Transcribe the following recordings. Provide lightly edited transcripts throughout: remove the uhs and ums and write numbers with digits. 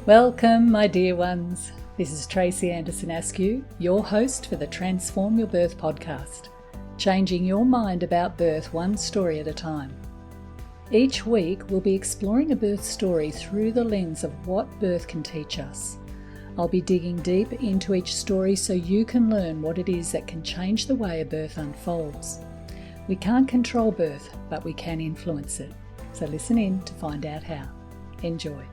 Welcome, my dear ones. This is Tracy Anderson Askew, your host for the Transform Your Birth podcast, changing your mind about birth one story at a time. Each week, we'll be exploring a birth story through the lens of what birth can teach us. I'll be digging deep into each story so you can learn what it is that can change the way a birth unfolds. We can't control birth, but we can influence it. So listen in to find out how. Enjoy.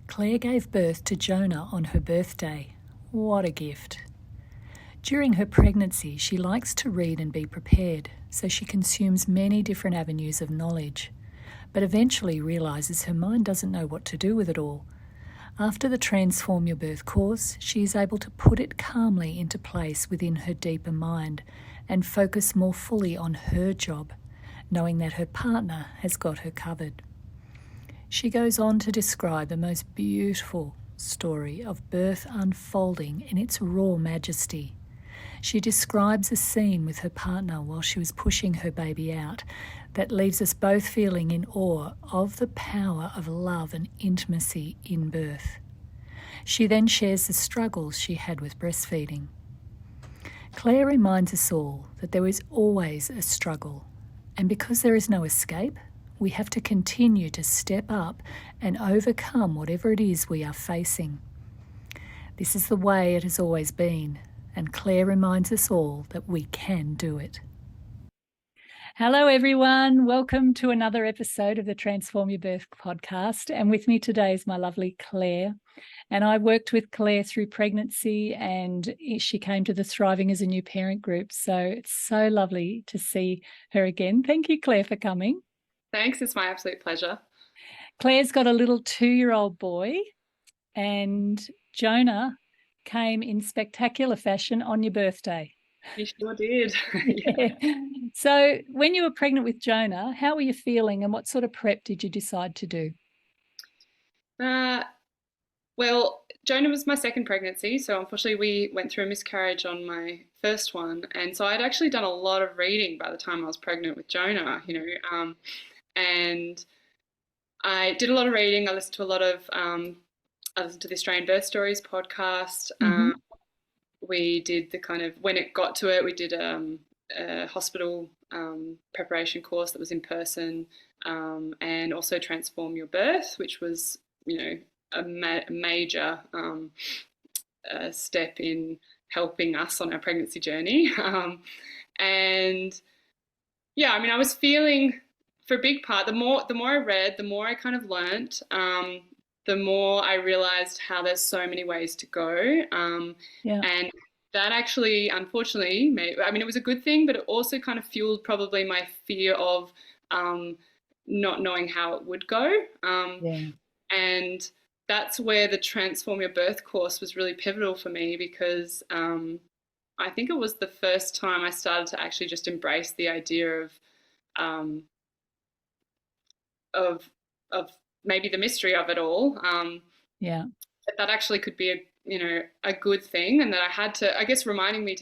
Claire gave birth to Jonah on her birthday. What a gift. During her pregnancy, she likes to read and be prepared, so she consumes many different avenues of knowledge, but eventually realises her mind doesn't know what to do with it all. After the Transform Your Birth course, she is able to put it calmly into place within her deeper mind and focus more fully on her job, knowing that her partner has got her covered. She goes on to describe the most beautiful story of birth unfolding in its raw majesty. She describes a scene with her partner while she was pushing her baby out that leaves us both feeling in awe of the power of love and intimacy in birth. She then shares the struggles she had with breastfeeding. Claire reminds us all that there is always a struggle, and because there is no escape, we have to continue to step up and overcome whatever it is we are facing. This is the way it has always been, and Claire reminds us all that we can do it. Hello, everyone. Welcome to another episode of the Transform Your Birth podcast. And with me today is my lovely Claire. And I worked with Claire through pregnancy, and she came to the Thriving as a New Parent group. So it's so lovely to see her again. Thank you, Claire, for coming. Thanks, it's my absolute pleasure. Claire's got a little 2-year-old boy, and Jonah came in spectacular fashion on your birthday. You sure did. Yeah. So when you were pregnant with Jonah, how were you feeling and what sort of prep did you decide to do? Well, Jonah was my second pregnancy, so unfortunately we went through a miscarriage on my first one, and so I'd actually done a lot of reading by the time I was pregnant with Jonah, and I did a lot of reading. I listened to a lot of, I listened to the Australian Birth Stories podcast. We did the kind of, when it got to it, we did a hospital preparation course that was in person, and also Transform Your Birth, which was, a major step in helping us on our pregnancy journey. And yeah, I was feeling, for a big part, the more I read, the more I kind of learnt, the more I realized how there's so many ways to go. And that actually, unfortunately, it was a good thing, but it also kind of fueled probably my fear of not knowing how it would go. And that's where the Transform Your Birth course was really pivotal for me, because I think it was the first time I started to actually just embrace the idea of maybe the mystery of it all. That actually could be a good thing, and that I had to, I guess, reminding me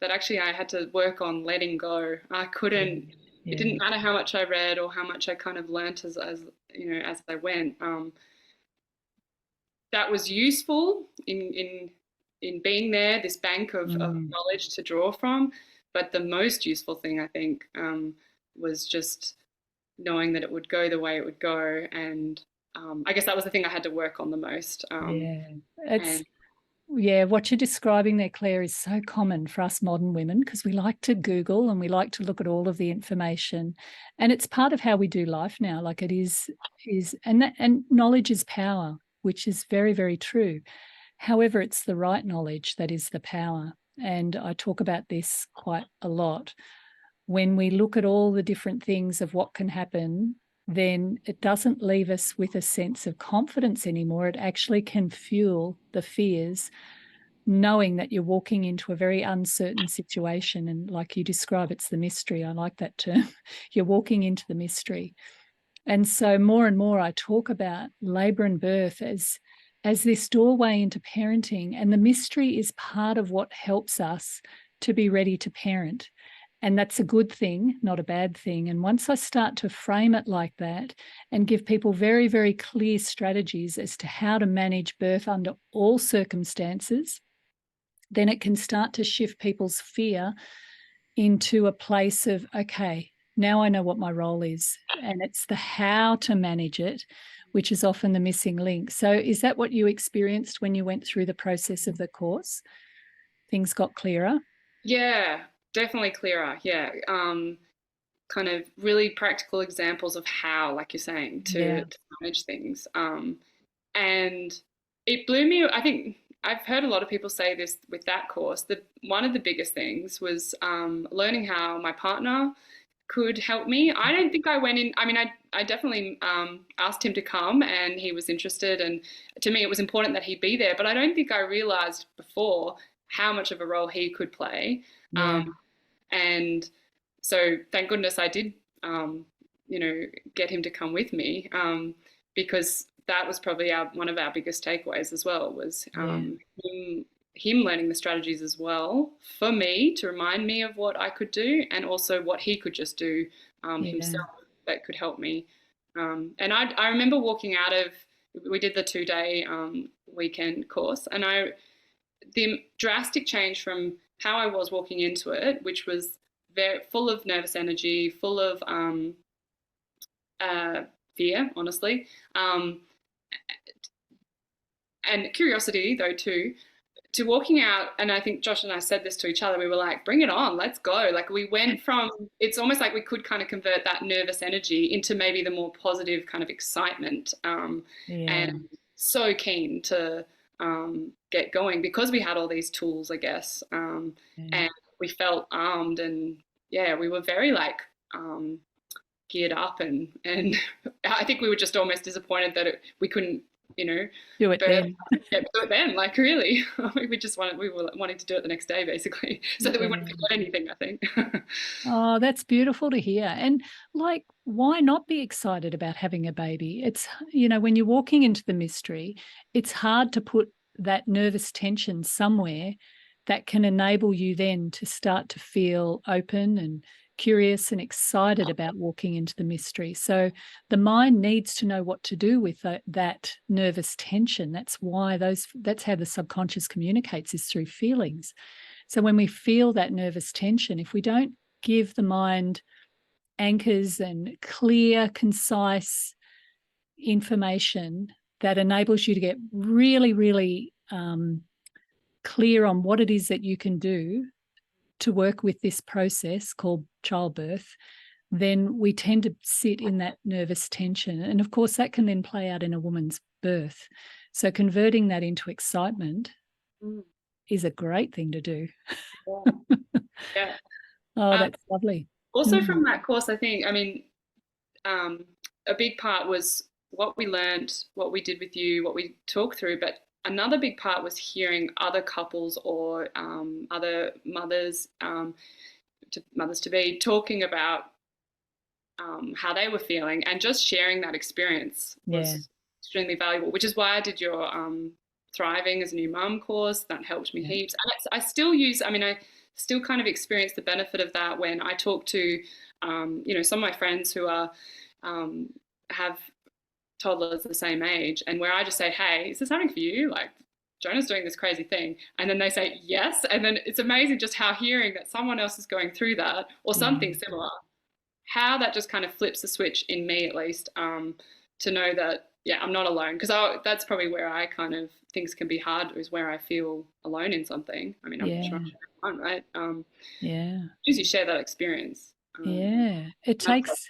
that actually I had to work on letting go. I couldn't. It didn't matter how much I read or how much I kind of learnt as I went. That was useful in being there, this bank of knowledge to draw from. But the most useful thing, I think, was just knowing that it would go the way it would go. And I guess that was the thing I had to work on the most. What you're describing there, Claire, is so common for us modern women, because we like to Google and we like to look at all of the information, and it's part of how we do life now. Like it is, and knowledge is power, which is very, very true. However, it's the right knowledge that is the power, and I talk about this quite a lot. When we look at all the different things of what can happen, then it doesn't leave us with a sense of confidence anymore. It actually can fuel the fears, knowing that you're walking into a very uncertain situation. And like you describe, it's the mystery. I like that term. You're walking into the mystery. And so more and more I talk about labour and birth as this doorway into parenting. And the mystery is part of what helps us to be ready to parent. And that's a good thing, not a bad thing. And once I start to frame it like that and give people very, very clear strategies as to how to manage birth under all circumstances, then it can start to shift people's fear into a place of, okay, now I know what my role is. And it's the how to manage it, which is often the missing link. So is that what you experienced when you went through the process of the course? Things got clearer? Yeah, definitely clearer. Yeah. Kind of really practical examples of how, like you're saying, Yeah. to manage things. And it blew me. I think I've heard a lot of people say this with that course, that one of the biggest things was learning how my partner could help me. I don't think I went in, I mean, I definitely asked him to come and he was interested. And to me, it was important that he be there. But I don't think I realized before how much of a role he could play. Yeah. And so thank goodness I did, get him to come with me, because that was probably one of our biggest takeaways as well, was him learning the strategies as well for me to remind me of what I could do, and also what he could just do himself that could help me. And I remember walking out of, we did the 2-day weekend course, and the drastic change from how I was walking into it, which was very full of nervous energy, full of fear, honestly, and curiosity though too, to walking out. And I think Josh and I said this to each other. We were like, "Bring it on, let's go!" Like we went from, it's almost like we could kind of convert that nervous energy into maybe the more positive kind of excitement, and so keen to get going because we had all these tools, I guess, and we felt armed, and we were very like geared up, and I think we were just almost disappointed that we couldn't, do it then. do it then. Like really, we were wanting to do it the next day, basically, so that we wouldn't forget anything, I think. Oh, that's beautiful to hear. And like, why not be excited about having a baby? It's, when you're walking into the mystery, it's hard to put that nervous tension somewhere that can enable you then to start to feel open and curious and excited about walking into the mystery. So the mind needs to know what to do with that nervous tension. That's how the subconscious communicates, is through feelings. So when we feel that nervous tension, if we don't give the mind anchors and clear, concise information that enables you to get really, really clear on what it is that you can do to work with this process called childbirth, then we tend to sit in that nervous tension. And of course, that can then play out in a woman's birth. So converting that into excitement is a great thing to do. Yeah. Oh, that's lovely. Also from that course, I think, I mean, a big part was what we learned, what we did with you, what we talked through, but another big part was hearing other couples or other mothers, mothers to be, talking about how they were feeling, and just sharing that experience was extremely valuable, which is why I did your Thriving as a New Mum course. That helped me heaps. And I still use, I still kind of experience the benefit of that when I talk to, some of my friends who are have toddlers the same age, and where I just say, "Hey, is this happening for you? Like, Jonah's doing this crazy thing," and then they say yes, and then it's amazing just how hearing that someone else is going through that or something similar, how that just kind of flips the switch in me, at least, to know that I'm not alone, because that's probably where I kind of, things can be hard, is where I feel alone in something. I mean, I'm sure I'm right. As you share that experience. It takes.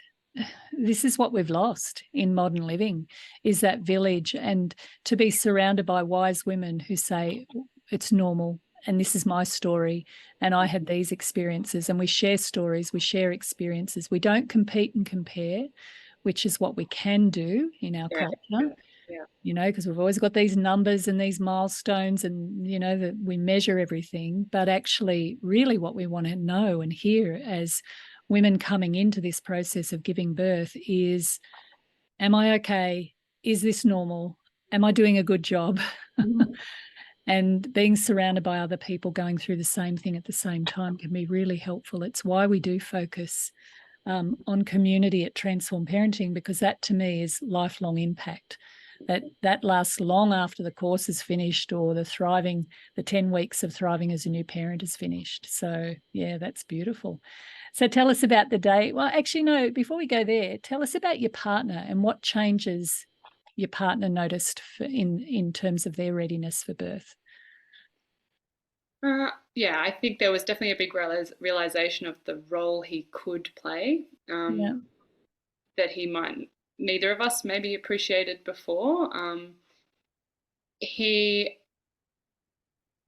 This is what we've lost in modern living, is that village, and to be surrounded by wise women who say it's normal and this is my story and I had these experiences, and we share stories, we share experiences. We don't compete and compare, which is what we can do in our culture, because we've always got these numbers and these milestones, and, that we measure everything. But actually, really what we want to know and hear as women coming into this process of giving birth is, am I okay? Is this normal? Am I doing a good job? And being surrounded by other people going through the same thing at the same time can be really helpful. It's why we do focus on community at Transform Parenting, because that to me is lifelong impact. That lasts long after the course is finished or the 10 weeks of thriving as a new parent is finished. So yeah, that's beautiful. So tell us about the day. Well, actually, no, before we go there, tell us about your partner and what changes your partner noticed in terms of their readiness for birth. Yeah, I think there was definitely a big realization of the role he could play, Yeah. that he might neither of us maybe appreciated before. He,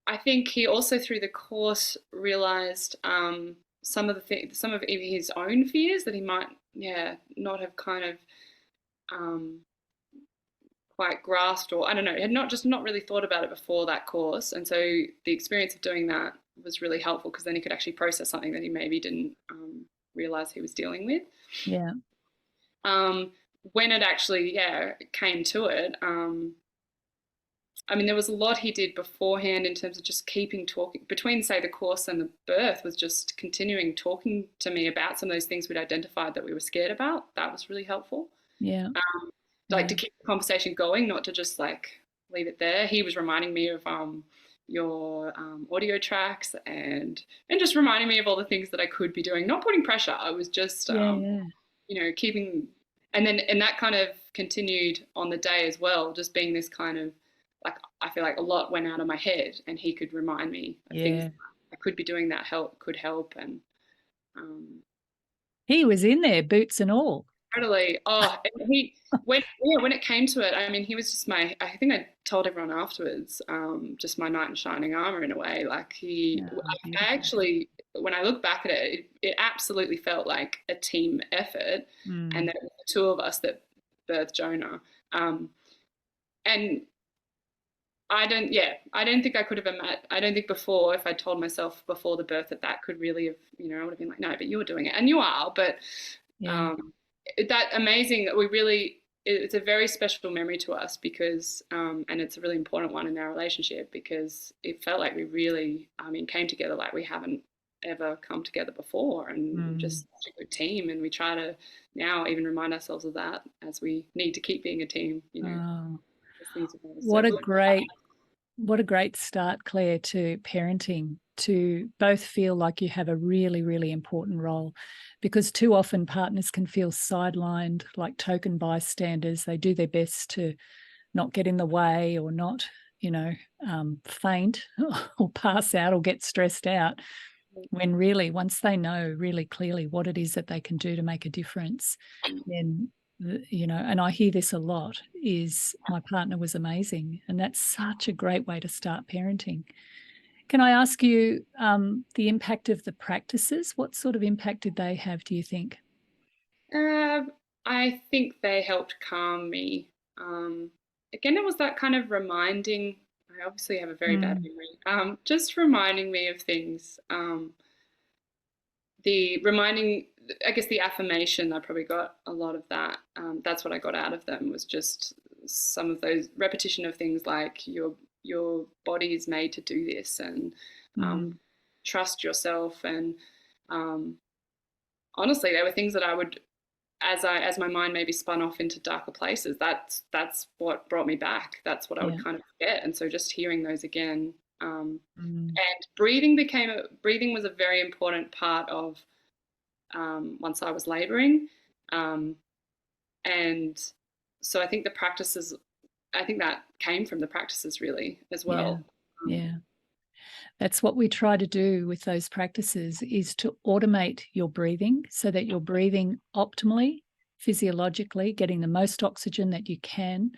I think he also through the course realized some of even his own fears that he might, yeah, not have kind of um, quite grasped, or I don't know, had not really thought about it before that course. And so the experience of doing that was really helpful because then he could actually process something that he maybe didn't realize he was dealing with. Yeah. When it actually, yeah, came to it, I mean, there was a lot he did beforehand in terms of just keeping talking between, say, the course and the birth, was just continuing talking to me about some of those things we'd identified that we were scared about. That was really helpful. Yeah. Like Yeah. to keep the conversation going, not to just like leave it there. He was reminding me of your audio tracks and just reminding me of all the things that I could be doing. Not putting pressure. I was just Yeah. Yeah. keeping, and that kind of continued on the day as well. Just being this kind of like I feel like a lot went out of my head, and he could remind me of things Yeah. I could be doing that could help, and He was in there, boots and all. totally. Oh, and when it came to it, I mean, he was just my. I think I told everyone afterwards, just my knight in shining armor in a way. Like Oh, I beautiful. actually, when I look back at it, it absolutely felt like a team effort, and that it was the two of us that birthed Jonah. And I don't think I could have imagined. I don't think before, if I told myself before the birth that could really have, I would have been like, no, but you were doing it, and you are, but Yeah. um, that amazing that we really it's a very special memory to us because and it's a really important one in our relationship because it felt like we really came together like we haven't ever come together before, and just such a good team, and we try to now even remind ourselves of that as we need to keep being a team, Oh, as things evolve. So what a great start, Claire, to parenting, to both feel like you have a really, really important role, because too often partners can feel sidelined, like token bystanders. They do their best to not get in the way or not, faint or pass out or get stressed out, when really, once they know really clearly what it is that they can do to make a difference, then and I hear this a lot, is my partner was amazing. And that's such a great way to start parenting. Can I ask you the impact of the practices? What sort of impact did they have, do you think? I think they helped calm me. Um, Again, it was that kind of reminding. I obviously have a very bad Mm, memory. Just reminding me of things. The reminding, I guess, the affirmation. I probably got a lot of that. That's what I got out of them, was just some of those repetition of things like your body is made to do this, and mm, trust yourself. And um, honestly, there were things that I would, as my mind maybe spun off into darker places, that's what brought me back. That's what I yeah. would kind of forget. And so just hearing those again, Mm, and breathing was a very important part of once I was labouring, um, and so I think that came from the practices really as yeah. well. Um, Yeah. That's what we try to do with those practices, is to automate your breathing so that you're breathing optimally, physiologically, getting the most oxygen that you can,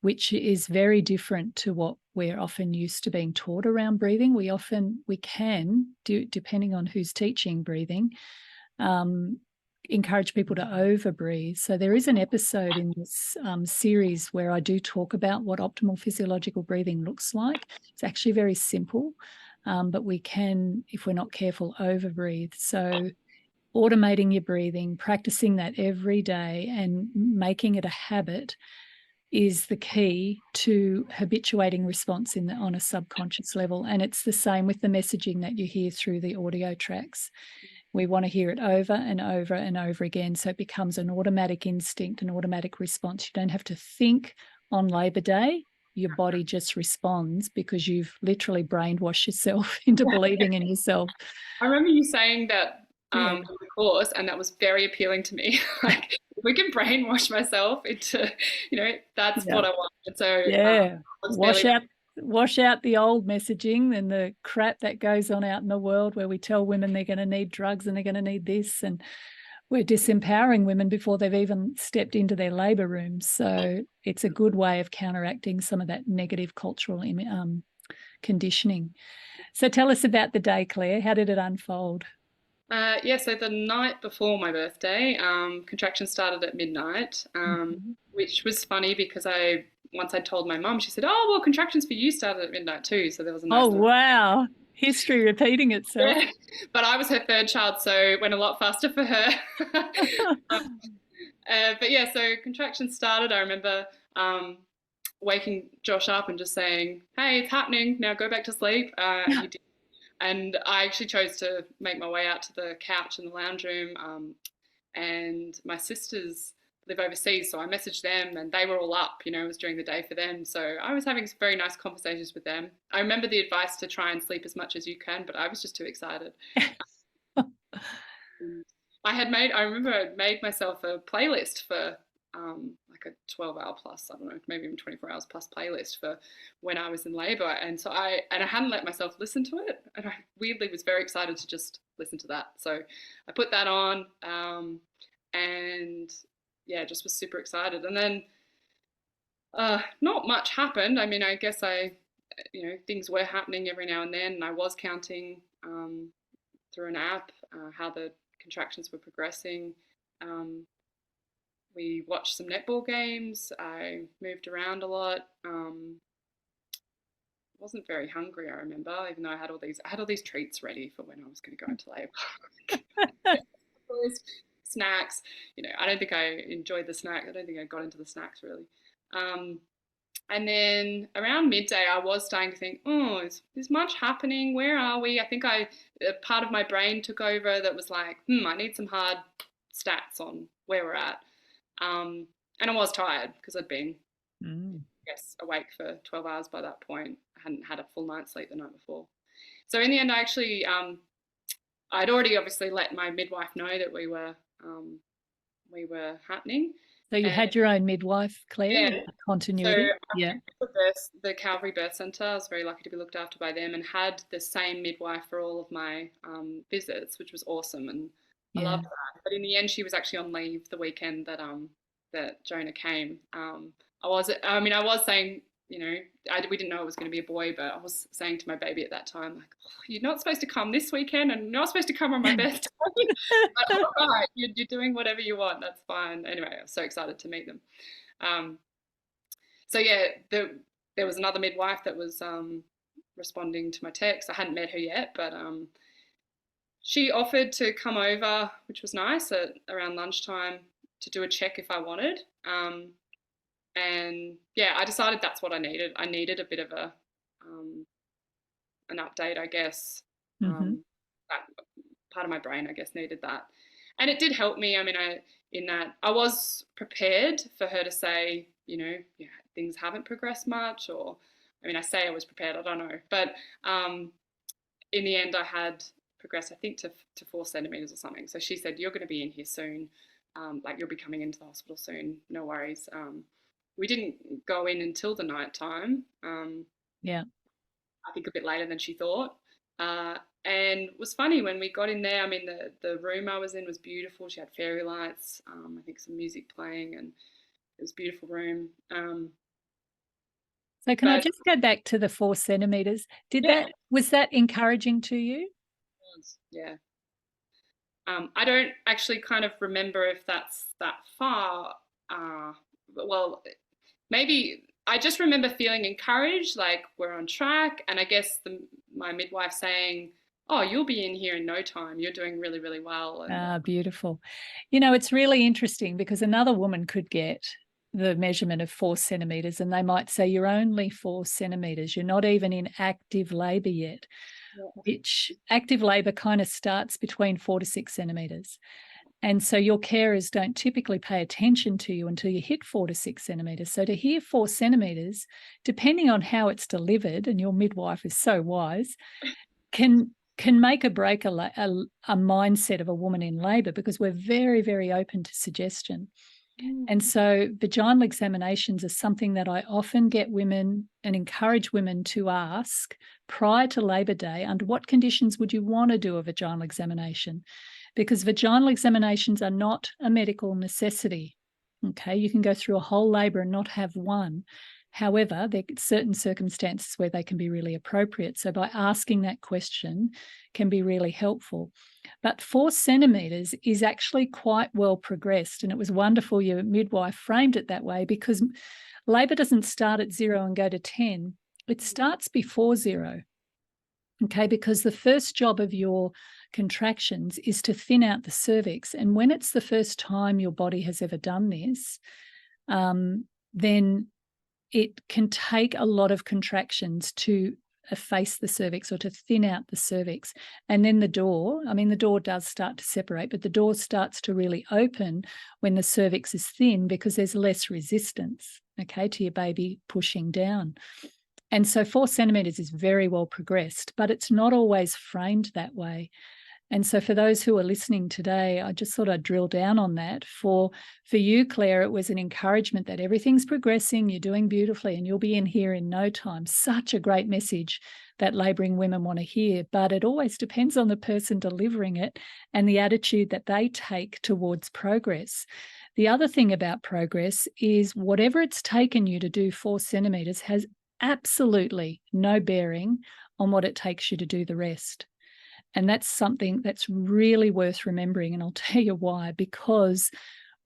which is very different to what we're often used to being taught around breathing. We can do, depending on who's teaching breathing, um, encourage people to over breathe. So there is an episode in this series where I do talk about what optimal physiological breathing looks like. It's actually very simple, but we can, if we're not careful, over breathe. So automating your breathing, practicing that every day and making it a habit is the key to habituating response on a subconscious level. And it's the same with the messaging that you hear through the audio tracks. We want to hear it over and over and over again, so it becomes an automatic instinct, an automatic response. You don't have to think on Labor Day. Your body just responds because you've literally brainwashed yourself into believing in yourself. I remember you saying that Yeah. in the course, and that was very appealing to me. Like, if we can brainwash myself into, that's Yeah. what I want. And so Yeah. I was fairly, Wash out the old messaging and the crap that goes on out in the world where we tell women they're going to need drugs and they're going to need this, and we're disempowering women before they've even stepped into their labour rooms. So it's a good way of counteracting some of that negative cultural conditioning. So tell us about the day, Claire. How did it unfold? so the night before my birthday, contractions started at midnight, Mhm. which was funny because once I told my mum, she said, "Oh, well, contractions for you started at midnight too." So there was a Oh, nice little, wow. History repeating itself. yeah. But I was her third child, so it went a lot faster for her. But yeah, so contractions started. I remember waking Josh up and just saying, "Hey, it's happening now. Go back to sleep." And he did. And I actually chose to make my way out to the couch in the lounge room. And my sisters live overseas, so I messaged them, and they were all up. It was during the day for them, so I was having very nice conversations with them. I remember the advice to try and sleep as much as you can, but I was just too excited. I remember I made myself a playlist for like a 12-hour plus, I don't know, maybe even 24 hours plus playlist for when I was in labor. And so I hadn't let myself listen to it. And I weirdly was very excited to just listen to that. So I put that on and yeah, just was super excited. And then not much happened. I mean, I guess things were happening every now and then. And I was counting through an app how the contractions were progressing. We watched some netball games. I moved around a lot. Wasn't very hungry, I remember, even though I had all these treats ready for when I was going to go into labour. All these snacks. I don't think I enjoyed the snack. I don't think I got into the snacks really. Um, and then around midday, I was starting to think, oh, is much happening? Where are we? I think a part of my brain took over that was like, I need some hard stats on where we're at. And I was tired because I'd been, awake for 12 hours by that point. I hadn't had a full night's sleep the night before. So in the end, I actually, I'd already obviously let my midwife know that we were happening. So you And had your own midwife, Claire, yeah, so continuity. Yeah. the Calvary Birth Centre, I was very lucky to be looked after by them and had the same midwife for all of my visits, which was awesome, and I Yeah. loved that. But in the end, she was actually on leave the weekend that Jonah came. I was saying, we didn't know it was going to be a boy, but I was saying to my baby at that time, like, oh, you're not supposed to come this weekend, and you're not supposed to come on my birthday. But all right, you're doing whatever you want. That's fine. Anyway, I was so excited to meet them. Um, so yeah, there was another midwife that was responding to my text. I hadn't met her yet, but she offered to come over, which was nice, at around lunchtime to do a check if I wanted. And yeah, I decided that's what I needed. I needed a bit of an update, I guess. Mm-hmm. That part of my brain, I guess, needed that, and it did help me. I mean, in that I was prepared for her to say, yeah, things haven't progressed much, or I mean, I say I was prepared. I don't know, but in the end, I had progressed, I think, to 4 centimeters or something. So she said, "You're going to be in here soon. Like you'll be coming into the hospital soon. No worries." We didn't go in until the night time. Yeah. I think a bit later than she thought. And it was funny when we got in there. I mean, the room I was in was beautiful. She had fairy lights, I think some music playing, and it was a beautiful room. So can I But just go back to the 4 centimeters? yeah, Was that encouraging to you? yeah. I don't actually kind of remember if that's that far. Well, maybe I just remember feeling encouraged, like we're on track. And I guess my midwife saying, "Oh, you'll be in here in no time. You're doing really, really well." And Beautiful. It's really interesting because another woman could get the measurement of 4 centimetres, and they might say you're only 4 centimetres. You're not even in active labour yet, Yeah. which active labour kind of starts between 4 to 6 centimetres. And so your carers don't typically pay attention to you until you hit 4 to 6 centimetres. So to hear 4 centimetres, depending on how it's delivered, and your midwife is so wise, can make or break a mindset of a woman in labour, because we're very, very open to suggestion. And so vaginal examinations are something that I often get women and encourage women to ask prior to labour day, under what conditions would you want to do a vaginal examination? Because vaginal examinations are not a medical necessity. Okay, you can go through a whole labour and not have one. However, there are certain circumstances where they can be really appropriate. So by asking that question can be really helpful. But 4 centimetres is actually quite well progressed. And it was wonderful your midwife framed it that way, because labour doesn't start at 0 and go to 10. It starts before 0. Okay, because the first job of your contractions is to thin out the cervix. And when it's the first time your body has ever done this, then it can take a lot of contractions to efface the cervix or to thin out the cervix. And then the door does start to separate, but the door starts to really open when the cervix is thin, because there's less resistance, okay, to your baby pushing down. And so 4 centimetres is very well progressed, but it's not always framed that way. And so for those who are listening today, I just thought I'd drill down on that. For you, Claire, it was an encouragement that everything's progressing, you're doing beautifully, and you'll be in here in no time. Such a great message that labouring women want to hear, but it always depends on the person delivering it and the attitude that they take towards progress. The other thing about progress is whatever it's taken you to do 4 centimetres has absolutely no bearing on what it takes you to do the rest. And that's something that's really worth remembering. And I'll tell you why, because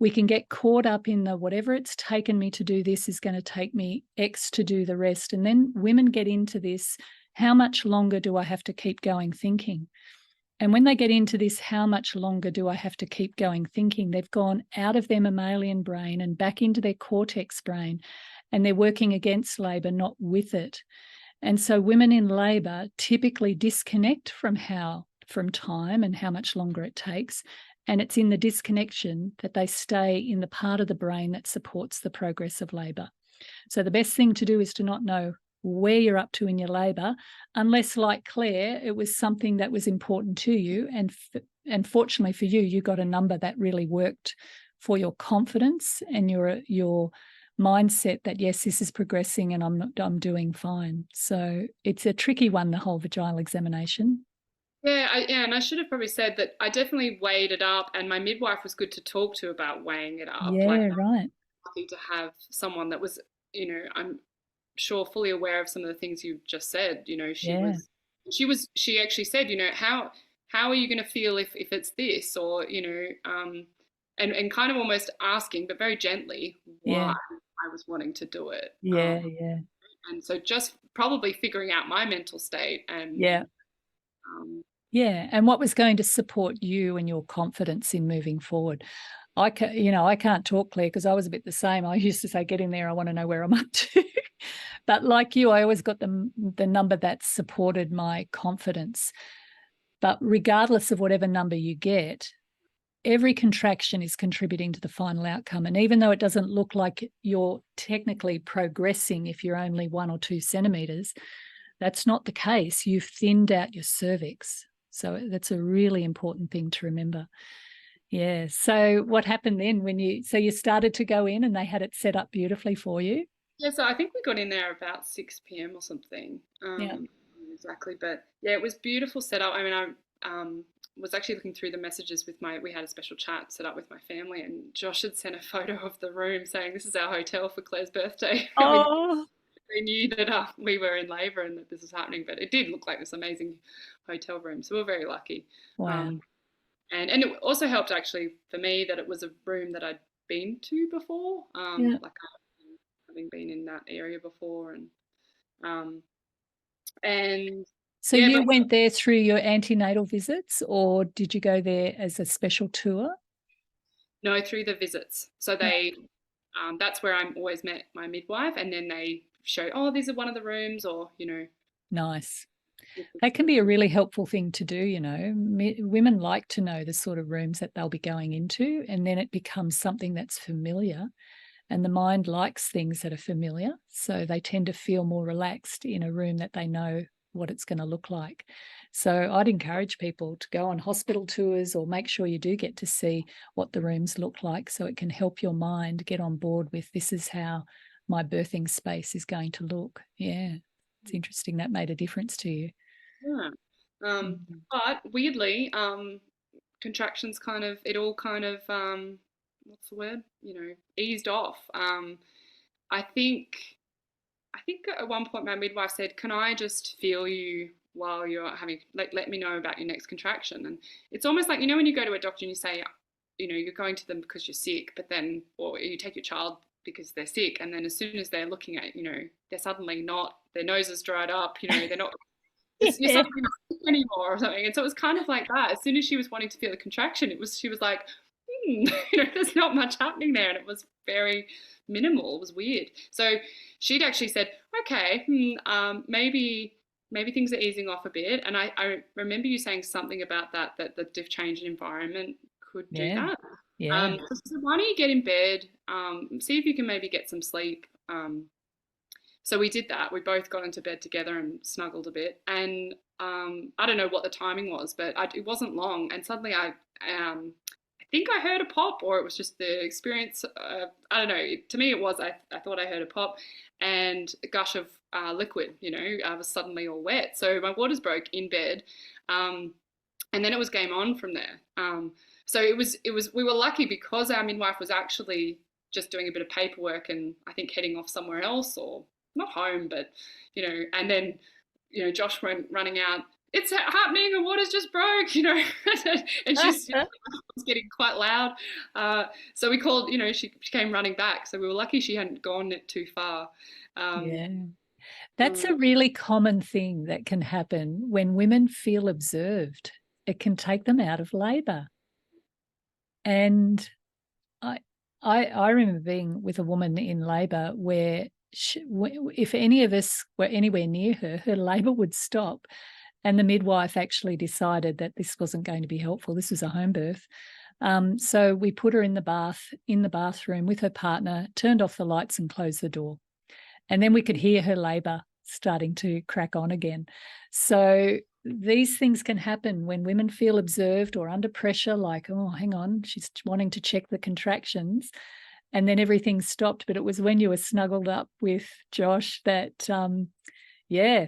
we can get caught up in the whatever it's taken me to do this is going to take me X to do the rest. And then women get into this, how much longer do I have to keep going thinking? And when they get into this, how much longer do I have to keep going thinking, they've gone out of their mammalian brain and back into their cortex brain, and they're working against labour, not with it. And so women in labour typically disconnect from time and how much longer it takes. And it's in the disconnection that they stay in the part of the brain that supports the progress of labour. So the best thing to do is to not know where you're up to in your labour, unless, like Claire, it was something that was important to you. And fortunately for you, you got a number that really worked for your confidence and your mindset that, yes, this is progressing and I'm doing fine. So it's a tricky one, the whole vaginal examination. Yeah, and I should have probably said that I definitely weighed it up, and my midwife was good to talk to about weighing it up. Like, Yeah, I'm right. lucky to have someone that was, I'm sure fully aware of some of the things you just said. Yeah, She actually said, how are you going to feel if it's this, or and kind of almost asking, but very gently, yeah, why I was wanting to do it. yeah, yeah, And so just probably figuring out my mental state and yeah. um, Yeah, and what was going to support you and your confidence in moving forward. I can't talk, Claire, because I was a bit the same. I used to say, get in there, I want to know where I'm up to. But like you, I always got the number that supported my confidence. But regardless of whatever number you get, every contraction is contributing to the final outcome. And even though it doesn't look like you're technically progressing if you're only 1 or 2 centimetres, that's not the case. You've thinned out your cervix. So that's a really important thing to remember. Yeah. So what happened then when you started to go in and they had it set up beautifully for you? yeah, so I think we got in there about 6 p.m. or something. Yeah. Exactly. But yeah, it was beautiful setup. I mean, I was actually looking through the messages we had a special chat set up with my family, and Josh had sent a photo of the room saying, this is our hotel for Claire's birthday. I mean, Oh, they knew that we were in labour and that this was happening, but it did look like this amazing hotel room. So we're very lucky. wow. And it also helped actually for me that it was a room that I'd been to before, Yeah. like having been in that area before, um, and So yeah, you but went there through your antenatal visits, or did you go there as a special tour? no, through the visits. So Yeah. that's where I always met my midwife, and then they show, oh, these are one of the rooms, or Nice. this is That can be a the really helpful thing to do, you know. Women like to know the sort of rooms that they'll be going into, and then it becomes something that's familiar. And the mind likes things that are familiar, so they tend to feel more relaxed in a room that they know what it's going to look like. So I'd encourage people to go on hospital tours or make sure you do get to see what the rooms look like, so it can help your mind get on board with, this is how my birthing space is going to look. Yeah, it's interesting that made a difference to you. yeah. Mhm. But weirdly, contractions it all what's the word? Eased off. I think I think at one point my midwife said, "Can I just feel you while you're having, like, let me know about your next contraction?" And it's almost like, when you go to a doctor and you say, you're going to them because you're sick, but then, or you take your child because they're sick, and then as soon as they're looking at, they're suddenly not, their nose is dried up, they're not, you're Yeah. suddenly not sick anymore or something. And so it was kind of like that. As soon as she was wanting to feel the contraction, she was like, there's not much happening there. And it was very minimal. It was weird. So she'd actually said, okay, maybe things are easing off a bit. And I remember you saying something about that the diff change in environment could do Yeah. that. Yeah. So she said, why don't you get in bed, see if you can maybe get some sleep. So we did that. We both got into bed together and snuggled a bit. And I don't know what the timing was, but it wasn't long. And suddenly I think I heard a pop, or it was just the experience. I don't know. To me, it was. I thought I heard a pop, and a gush of liquid. I was suddenly all wet. So my waters broke in bed, um, and then it was game on from there. So it was. We were lucky because our midwife was actually just doing a bit of paperwork, and I think heading off somewhere else, or not home, but and then Josh went running out. It's happening, and waters just broke, and she's was getting quite loud. So we called, she came running back. So we were lucky she hadn't gone too far. Um, Yeah. That's um, a really common thing that can happen when women feel observed. It can take them out of labour. And I, I remember being with a woman in labour where if any of us were anywhere near her, her labour would stop. And the midwife actually decided that this wasn't going to be helpful. This was a home birth. So we put her in the bathroom with her partner, turned off the lights and closed the door. And then we could hear her labour starting to crack on again. So these things can happen when women feel observed or under pressure, like, oh, hang on, she's wanting to check the contractions. And then everything stopped. But it was when you were snuggled up with Josh that,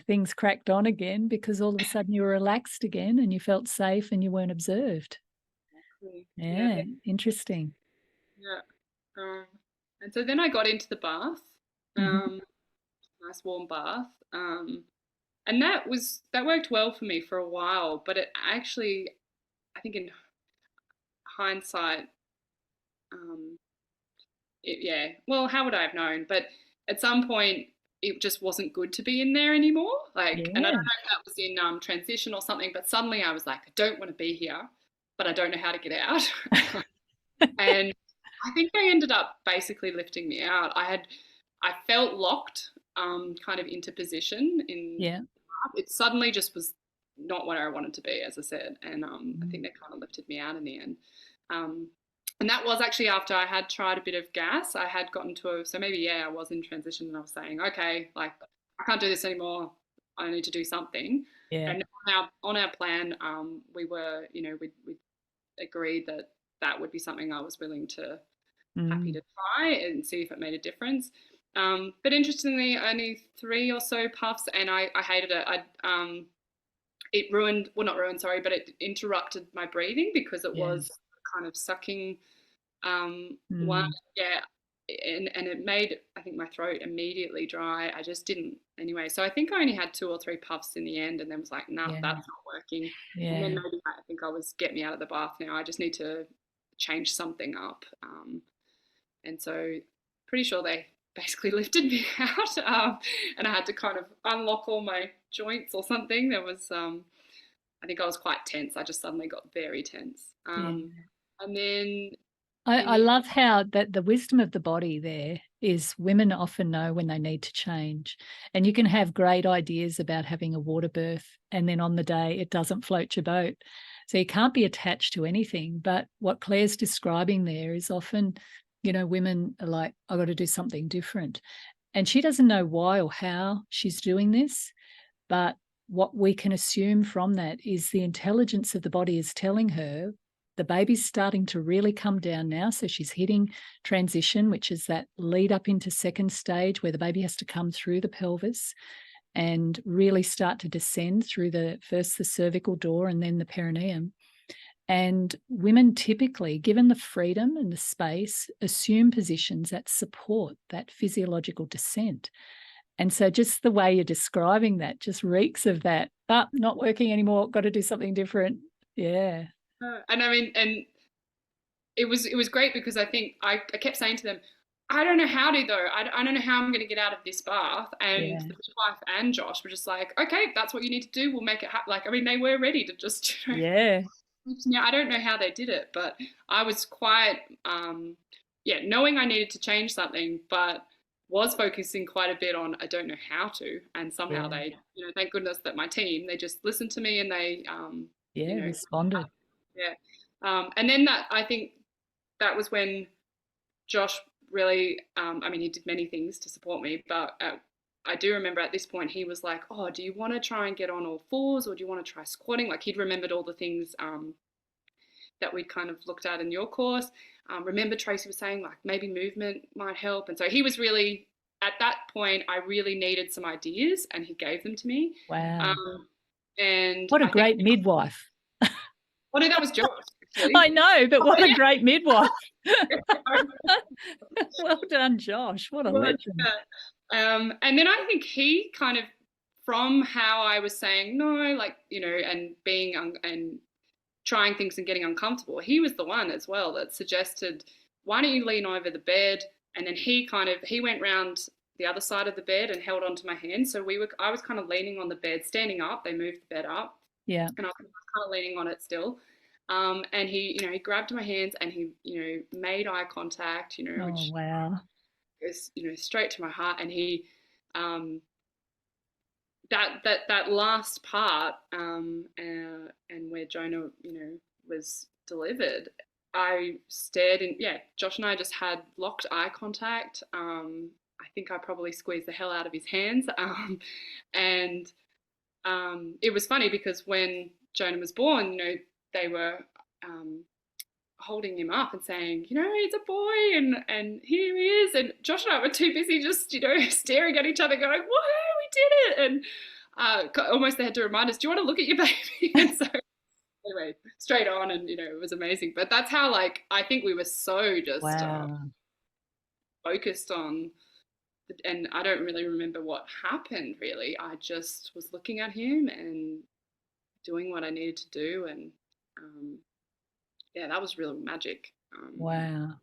things cracked on again, because all of a sudden you were relaxed again and you felt safe and you weren't observed. yeah, Yeah, interesting. yeah. And so then I got into the bath, Mhm. nice warm bath, and that worked well for me for a while. But it actually, I think in hindsight, um, yeah. Well, how would I have known? But at some point, it just wasn't good to be in there anymore. Like, and I don't Yeah. know if that was in transition or something, but suddenly I was like, I don't want to be here, but I don't know how to get out. And I think they ended up basically lifting me out. I felt locked, kind of into position in. Yeah. It suddenly just was not where I wanted to be, as I said, and I Mm. think they kind of lifted me out in the end. Um, and that was actually after I had tried a bit of gas. I had gotten so maybe, yeah, I was in transition, and I was saying, okay, like, I can't do this anymore. I need to do something. Yeah. And on our plan, we were, we agreed that that would be something I was happy Mm. to try and see if it made a difference. But interestingly, only 3 or so puffs, and I hated it. It ruined, well, not ruined, sorry, but it interrupted my breathing because it Yeah. was kind of sucking one, Mm. yeah, and it made, I think, my throat immediately dry. I just didn't anyway. So I think I only had 2 or 3 puffs in the end, and then was like, nah, Yeah. that's not working. And then Yeah. maybe I think I was, get me out of the bath now. I just need to change something up. And so pretty sure they basically lifted me out, and I had to kind of unlock all my joints or something. There was, I think I was quite tense. I just suddenly got very tense. Yeah. And then I in love how that the wisdom of the body there is women often know when they need to change. And you can have great ideas about having a water birth, and then on the day it doesn't float your boat. So you can't be attached to anything. But what Claire's describing there is often, women are like, I've got to do something different. And she doesn't know why or how she's doing this. But what we can assume from that is the intelligence of the body is telling her the baby's starting to really come down now. So she's hitting transition, which is that lead up into second stage where the baby has to come through the pelvis and really start to descend through first the cervical door and then the perineum. And women typically, given the freedom and the space, assume positions that support that physiological descent. And so just the way you're describing that just reeks of that, not working anymore, got to do something different. Yeah. and I mean, and it was great because I think I kept saying to them, I don't know how to though. I don't know how I'm going to get out of this bath. And Yeah. the wife and Josh were just like, okay, that's what you need to do. We'll make it happen. Like, I mean, they were ready to just, Yeah. yeah, I don't know how they did it, but I was quite, yeah, knowing I needed to change something, but was focusing quite a bit on I don't know how to, and somehow Yeah. they, thank goodness that my team they just listened to me and they, you Yeah. know, Responded. yeah, and then that I think that was when Josh really, I mean, he did many things to support me, but I do remember at this point he was like, "Oh, do you want to try and get on all fours, or do you want to try squatting?" Like he'd remembered all the things that we'd kind of looked at in your course. Remember Tracy was saying like maybe movement might help, and so he was really at that point. I really needed some ideas, and he gave them to me. Wow. And What a I think, great midwife. oh no, that was Josh actually. I know, but Oh what a yeah. great midwife. Well done, Josh. What a legend. And then I think he kind of, from how I was saying no, like and being and trying things and getting uncomfortable, he was the one as well that suggested, why don't you lean over the bed? And then he went round the other side of the bed and held onto my hand. So I was kind of leaning on the bed, standing up. They moved the bed up, Yeah. and I was kind of leaning on it still. And he grabbed my hands and he, made eye contact, Oh, which wow. goes, straight to my heart. And he, that last part, and where Jonah, was delivered, I stared in. Yeah, Josh and I just had locked eye contact. I think I probably squeezed the hell out of his hands, and it was funny because when Jonah was born, they were um, holding him up and saying, he's a boy, and here he is. And Josh and I were too busy just, staring at each other, going, "Whoa, we did it!" And almost they had to remind us, "Do you want to look at your baby?" And so anyway, straight on, and it was amazing. But that's how, like, I think we were so just Wow. focused on. And I don't really remember what happened. Really, I just was looking at him and doing what I needed to do, and yeah, that was real magic. Wow.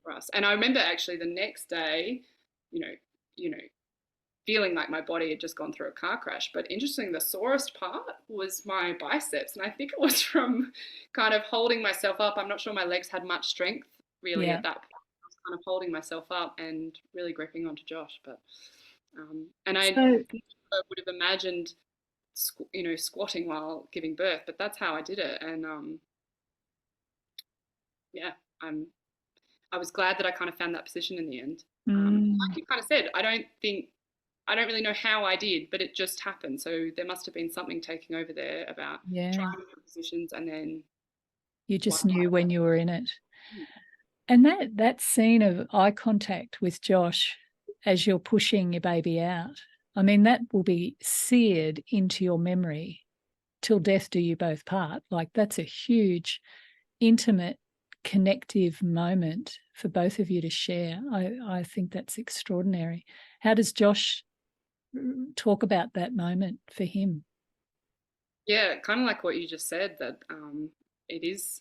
For us. And I remember actually the next day, you know, you know, feeling like my body had just gone through a car crash. But interesting, the sorest part was my biceps, and I think it was from kind of holding myself up. I'm not sure my legs had much strength really Yeah. at that point. I was kind of holding myself up and really gripping onto Josh. But and I So, would have imagined, squatting while giving birth, but that's how I did it. And yeah, I'm I was glad that I kind of found that position in the end. Like mm, you kind of said, I don't really know how I did, but it just happened. So there must have been something taking over there about yeah, trying different positions and then you one. just knew when you were in it. And that scene of eye contact with Josh as you're pushing your baby out, I mean, that will be seared into your memory till death do you both part. Like that's a huge, intimate, connective moment for both of you to share. I think that's extraordinary. How does Josh talk about that moment for him? Yeah, kind of like what you just said, that it is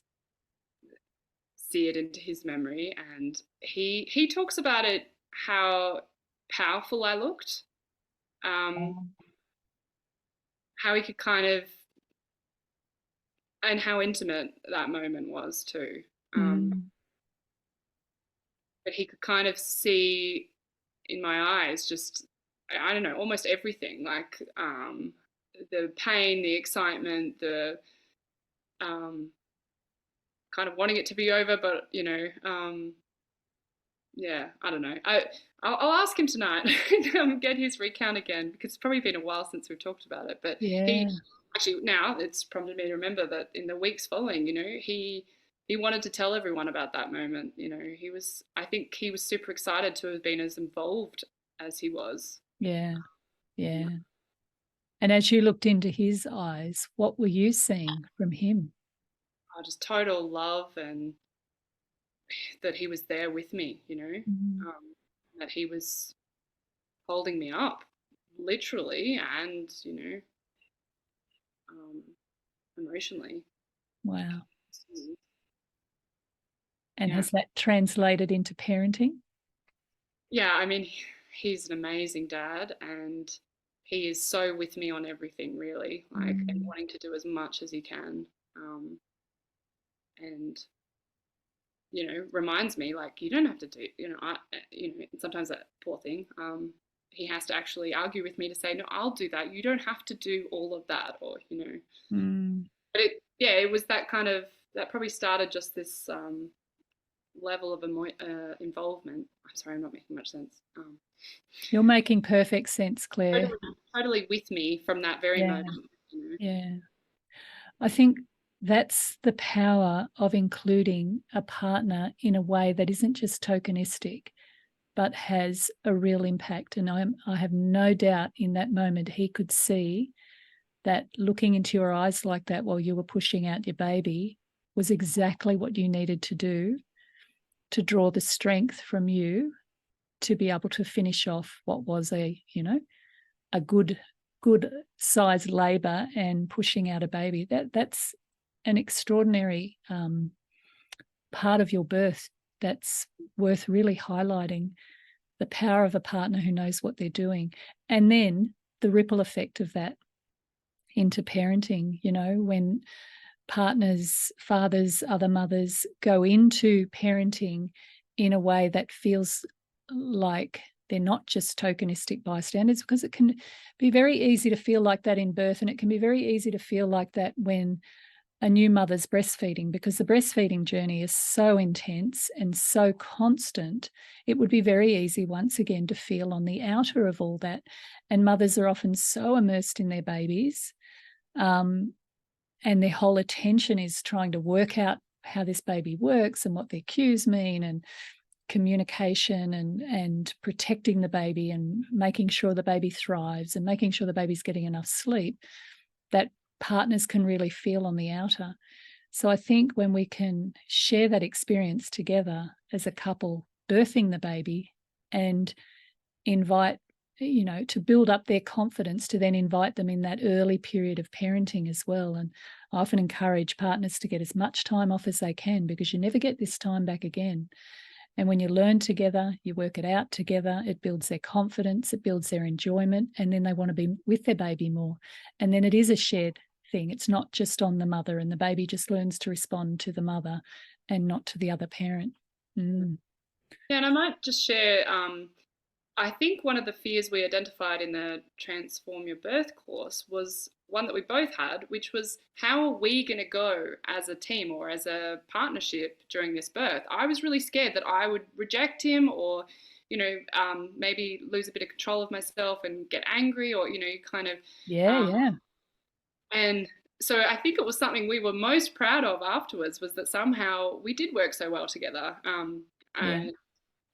seared into his memory, and he talks about it, how powerful I looked, um, how he could kind of, and how intimate that moment was too. Mm. but he could kind of see in my eyes just, I don't know, almost everything, like the pain, the excitement, the um, kind of wanting it to be over, but yeah, I don't know. I'll ask him tonight and get his recount again because it's probably been a while since we've talked about it. But he Yeah. actually, now it's prompted me to remember that in the weeks following, he wanted to tell everyone about that moment. I think he was super excited to have been as involved as he was. Yeah. Yeah. And as you looked into his eyes, what were you seeing from him? Just total love, and that he was there with me. Mm. That he was holding me up, literally, and um, emotionally. Wow. And Yeah. has that translated into parenting? Yeah, I mean, he's an amazing dad, and he is so with me on everything, really, like, and Mm. wanting to do as much as he can. And, reminds me, like, you don't have to do, sometimes that poor thing, he has to actually argue with me to say, no, I'll do that. You don't have to do all of that, or. Mm. But yeah, it was that kind of, that probably started just this level of involvement. I'm sorry, I'm not making much sense. You're making perfect sense, Claire. Totally, totally with me from that very Yeah. moment. Yeah. I think that's the power of including a partner in a way that isn't just tokenistic, but has a real impact. And I have no doubt in that moment he could see that looking into your eyes like that while you were pushing out your baby was exactly what you needed to do to draw the strength from you to be able to finish off what was a good size labor and pushing out a baby. That's an extraordinary part of your birth that's worth really highlighting, the power of a partner who knows what they're doing. And then the ripple effect of that into parenting, when partners, fathers, other mothers go into parenting in a way that feels like they're not just tokenistic bystanders, because it can be very easy to feel like that in birth, and it can be very easy to feel like that when a new mother's breastfeeding, because the breastfeeding journey is so intense and so constant. It would be very easy, once again, to feel on the outer of all that. And mothers are often so immersed in their babies, and their whole attention is trying to work out how this baby works and what their cues mean, and communication, and protecting the baby and making sure the baby thrives and making sure the baby's getting enough sleep, that partners can really feel on the outer. So I think when we can share that experience together as a couple, birthing the baby, and invite, to build up their confidence, to then invite them in that early period of parenting as well. And I often encourage partners to get as much time off as they can, because you never get this time back again. And when you learn together, you work it out together, it builds their confidence, it builds their enjoyment, and then they want to be with their baby more. And then it is a shared thing. It's not just on the mother, and the baby just learns to respond to the mother and not to the other parent. Mm. Yeah, and I might just share. I think one of the fears we identified in the Transform Your Birth course was one that we both had, which was, how are we going to go as a team or as a partnership during this birth? I was really scared that I would reject him, or, maybe lose a bit of control of myself and get angry, or, kind of. Yeah, Um, yeah, and so I think it was something we were most proud of afterwards, was that somehow we did work so well together. yeah, And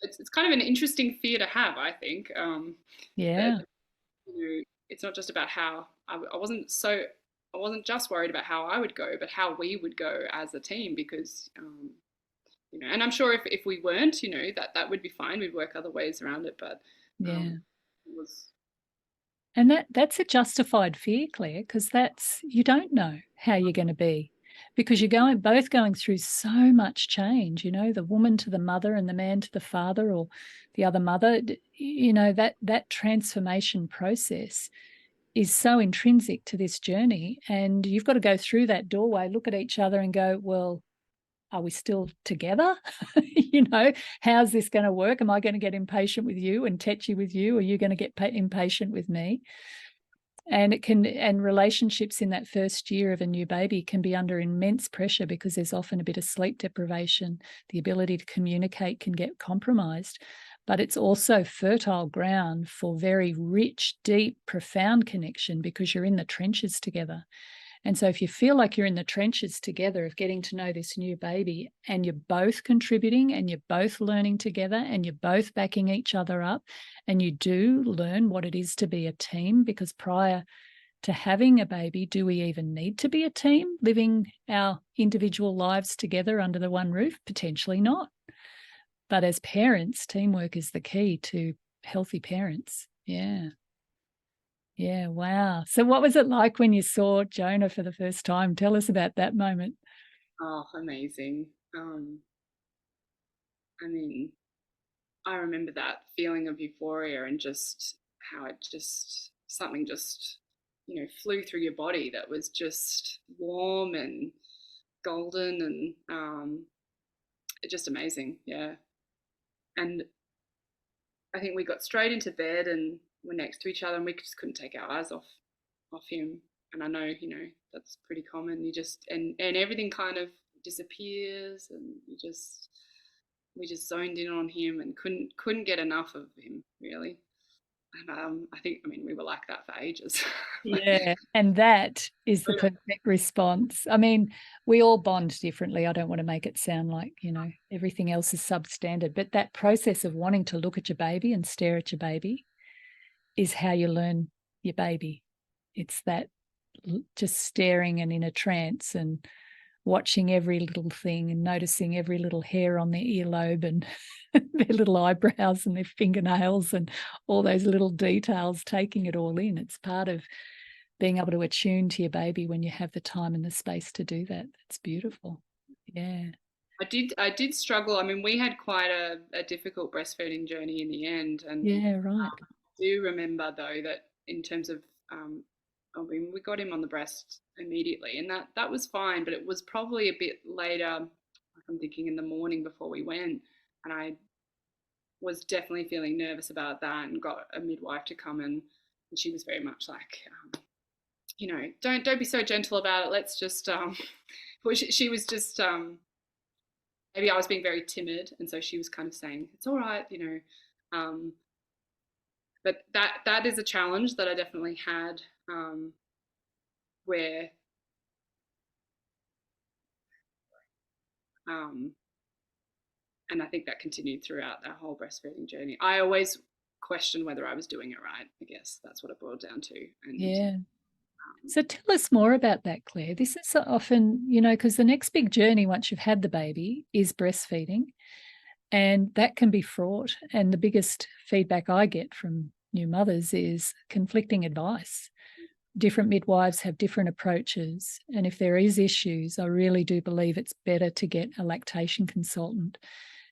it's kind of an interesting fear to have, I think, that yeah, it's not just about how I wasn't just worried about how I would go, but how we would go as a team, because and I'm sure if we weren't, that would be fine. We'd work other ways around it, but yeah. it was. And that's a justified fear, Claire, because you don't know how you're going to be, because you're both going through so much change, the woman to the mother and the man to the father, or the other mother, that transformation process is so intrinsic to this journey. And you've got to go through that doorway, look at each other and go, well, are we still together? You know, how's this going to work? Am I going to get impatient with you and tetchy with you? Or are you going to get impatient with me? And relationships in that first year of a new baby can be under immense pressure because there's often a bit of sleep deprivation. The ability to communicate can get compromised, but it's also fertile ground for very rich, deep, profound connection because you're in the trenches together. And so if you feel like you're in the trenches together of getting to know this new baby and you're both contributing and you're both learning together and you're both backing each other up and you do learn what it is to be a team, because prior to having a baby, do we even need to be a team living our individual lives together under the one roof? Potentially not. But as parents, teamwork is the key to healthy parents. Yeah. Yeah, wow. So what was it like when you saw Jonah for the first time? Tell us about that moment. Oh, amazing. I mean, I remember that feeling of euphoria and just how it just, something just, flew through your body that was just warm and golden and just amazing. Yeah. And I think we got straight into bed and were next to each other and we just couldn't take our eyes off him. And I know, that's pretty common. You just, and everything kind of disappears and we just zoned in on him and couldn't get enough of him really. And I think, I mean, we were like that for ages. Yeah, and that is the perfect response. I mean, we all bond differently. I don't want to make it sound like, everything else is substandard, but that process of wanting to look at your baby and stare at your baby is how you learn your baby. It's that just staring and in a trance and watching every little thing and noticing every little hair on their earlobe and their little eyebrows and their fingernails and all those little details, taking it all in. It's part of being able to attune to your baby when you have the time and the space to do that. It's beautiful. Yeah. I did struggle. I mean, we had quite a difficult breastfeeding journey in the end, and Yeah, right. I do remember though that in terms of, I mean, we got him on the breast immediately, and that was fine. But it was probably a bit later. Like I'm thinking in the morning before we went, and I was definitely feeling nervous about that, and got a midwife to come and she was very much like, don't be so gentle about it. Let's just, well, she was just, maybe I was being very timid, and so she was kind of saying it's all right, but that is a challenge that I definitely had, where um, and I think that continued throughout that whole breastfeeding journey. I always questioned whether I was doing it right. I guess that's what it boiled down to. And Yeah. So tell us more about that, Claire. This is often, because the next big journey once you've had the baby is breastfeeding. And that can be fraught. And the biggest feedback I get from new mothers is conflicting advice. Different midwives have different approaches. And if there is issues, I really do believe it's better to get a lactation consultant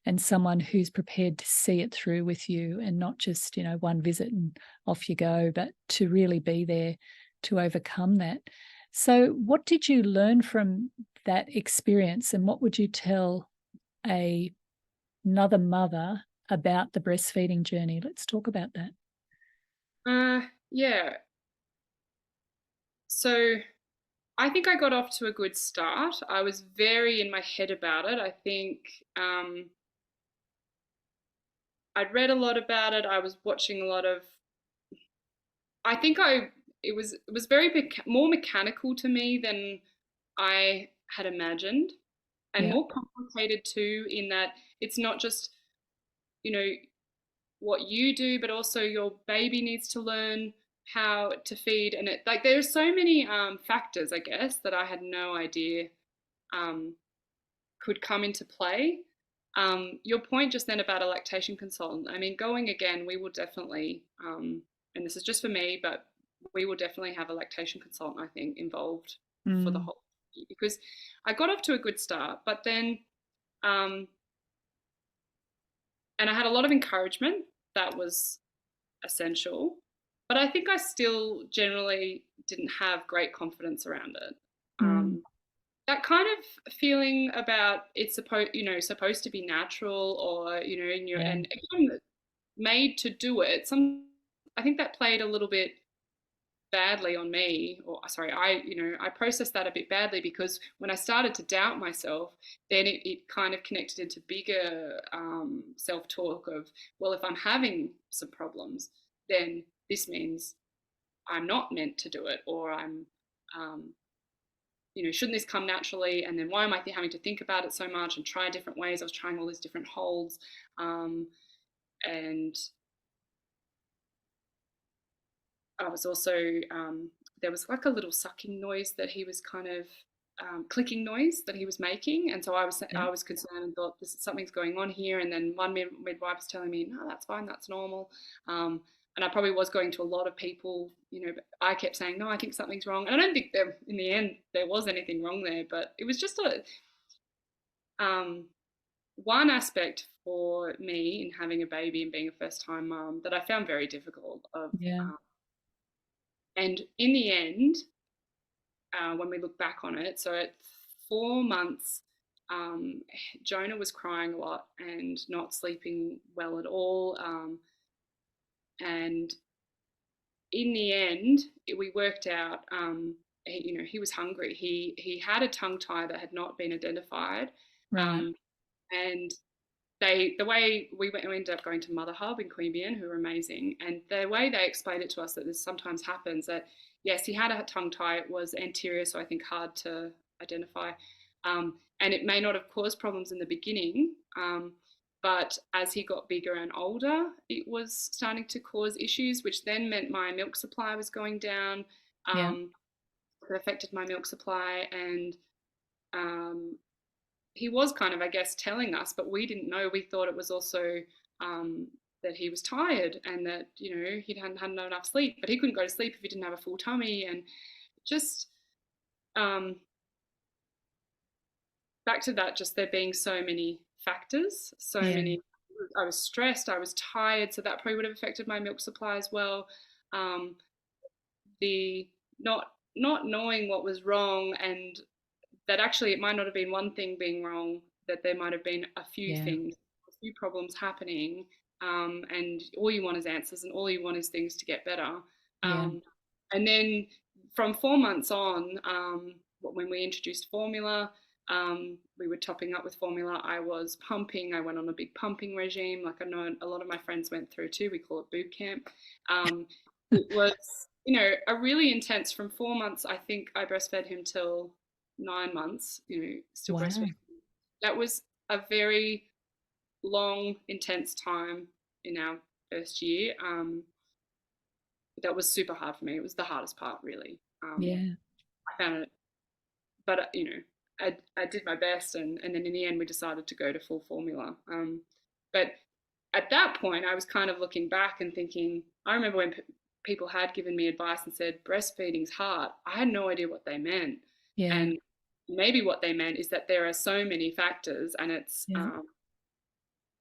and someone who's prepared to see it through with you and not just, one visit and off you go, but to really be there to overcome that. So what did you learn from that experience, and what would you tell another mother about the breastfeeding journey? Let's talk about that. Yeah. So I think I got off to a good start. I was very in my head about it. I think I'd read a lot about it. I was watching a lot of. I think it was very more mechanical to me than I had imagined, and Yeah. more complicated too. In that it's not just you know what you do, but also your baby needs to learn how to feed, and it like there's so many factors, I guess, that I had no idea um, could come into play. Your point just then about a lactation consultant, I mean, going again, we will definitely, and this is just for me, but we will definitely have a lactation consultant, I think, involved for the Mm. whole, because I got off to a good start, but then, um, and I had a lot of encouragement that was essential, but I think I still generally didn't have great confidence around it. Mm. that kind of feeling about it's supposed to be natural, or Yeah, and again made to do it. I think that played a little bit badly on me, or sorry, I processed that a bit badly, because when I started to doubt myself, then it kind of connected into bigger self-talk of, well, if I'm having some problems, then this means I'm not meant to do it, or um, shouldn't this come naturally? And then why am I having to think about it so much and try different ways? I was trying all these different holds, and I was also there was like a little sucking noise that he was kind of clicking noise that he was making, and so yeah, I was concerned and thought something's going on here. And then one midwife was telling me, no, that's fine, that's normal. And I probably was going to a lot of people, but I kept saying, no, I think something's wrong. And I don't think there, in the end, there was anything wrong there, but it was just um, one aspect for me in having a baby and being a first time mum that I found very difficult. yeah, And in the end, when we look back on it, so at 4 months, um, Jonah was crying a lot and not sleeping well at all. And in the end, we worked out. He was hungry. He had a tongue tie that had not been identified, right, um, and the way we ended up going to Mother Hub in Queanbeyan, who were amazing, and the way they explained it to us that this sometimes happens, that yes, he had a tongue tie, it was anterior, so I think hard to identify, and it may not have caused problems in the beginning, but as he got bigger and older, it was starting to cause issues, which then meant my milk supply was going down. yeah, Um, it affected my milk supply, and um, he was kind of, I guess, telling us, but we didn't know. We thought it was also um, that he was tired, and that he hadn't had enough sleep, but he couldn't go to sleep if he didn't have a full tummy. And just um, back to that, just there being so many factors, so yeah, many. I was stressed, I was tired, so that probably would have affected my milk supply as well. Um, the not knowing what was wrong, and that actually it might not have been one thing being wrong, that there might have been a few yeah, things, a few problems happening, and all you want is answers, and all you want is things to get better. yeah, And then from 4 months on, when we introduced formula, we were topping up with formula. I was pumping. I went on a big pumping regime, like I know a lot of my friends went through too. We call it boot camp. It was, a really intense. From 4 months, I think I breastfed him till 9 months. Still wow, breastfeeding. That was a very long, intense time in our first year. That was super hard for me. It was the hardest part, really. yeah, I found it, but I did my best, and then in the end, we decided to go to full formula. But at that point, I was kind of looking back and thinking, I remember when people had given me advice and said breastfeeding's hard. I had no idea what they meant, yeah, and maybe what they meant is that there are so many factors, and yeah,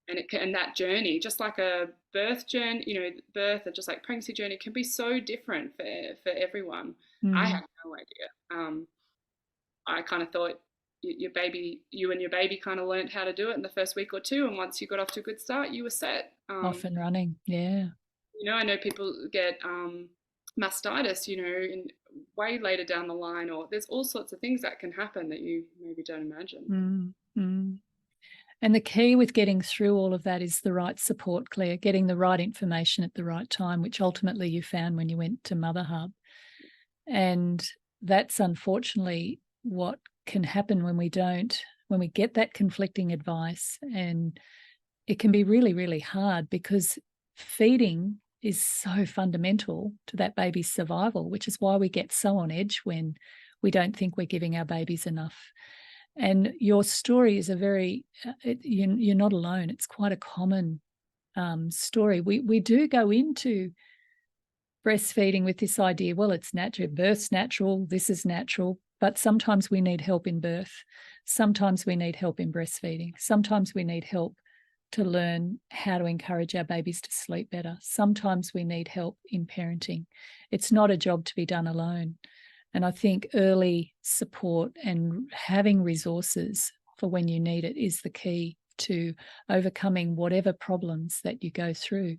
and that journey, just like a birth journey, birth or just like pregnancy journey, can be so different for everyone. I mm, had no idea. I kind of thought you and your baby kind of learned how to do it in the first week or two, and once you got off to a good start, you were set. off and running, yeah, I know people get mastitis, in way later down the line, or there's all sorts of things that can happen that you maybe don't imagine. mm, mm. And the key with getting through all of that is the right support, Claire, getting the right information at the right time, which ultimately you found when you went to Mother Hub. And that's unfortunately what can happen when we get that conflicting advice. And it can be really, really hard, because feeding is so fundamental to that baby's survival, which is why we get so on edge when we don't think we're giving our babies enough. And your story is you're not alone. It's quite a common story. We do go into breastfeeding with this idea, well, it's natural, birth's natural, this is natural, but sometimes we need help in birth. Sometimes we need help in breastfeeding. Sometimes we need help to learn how to encourage our babies to sleep better. Sometimes we need help in parenting. It's not a job to be done alone. And I think early support and having resources for when you need it is the key to overcoming whatever problems that you go through.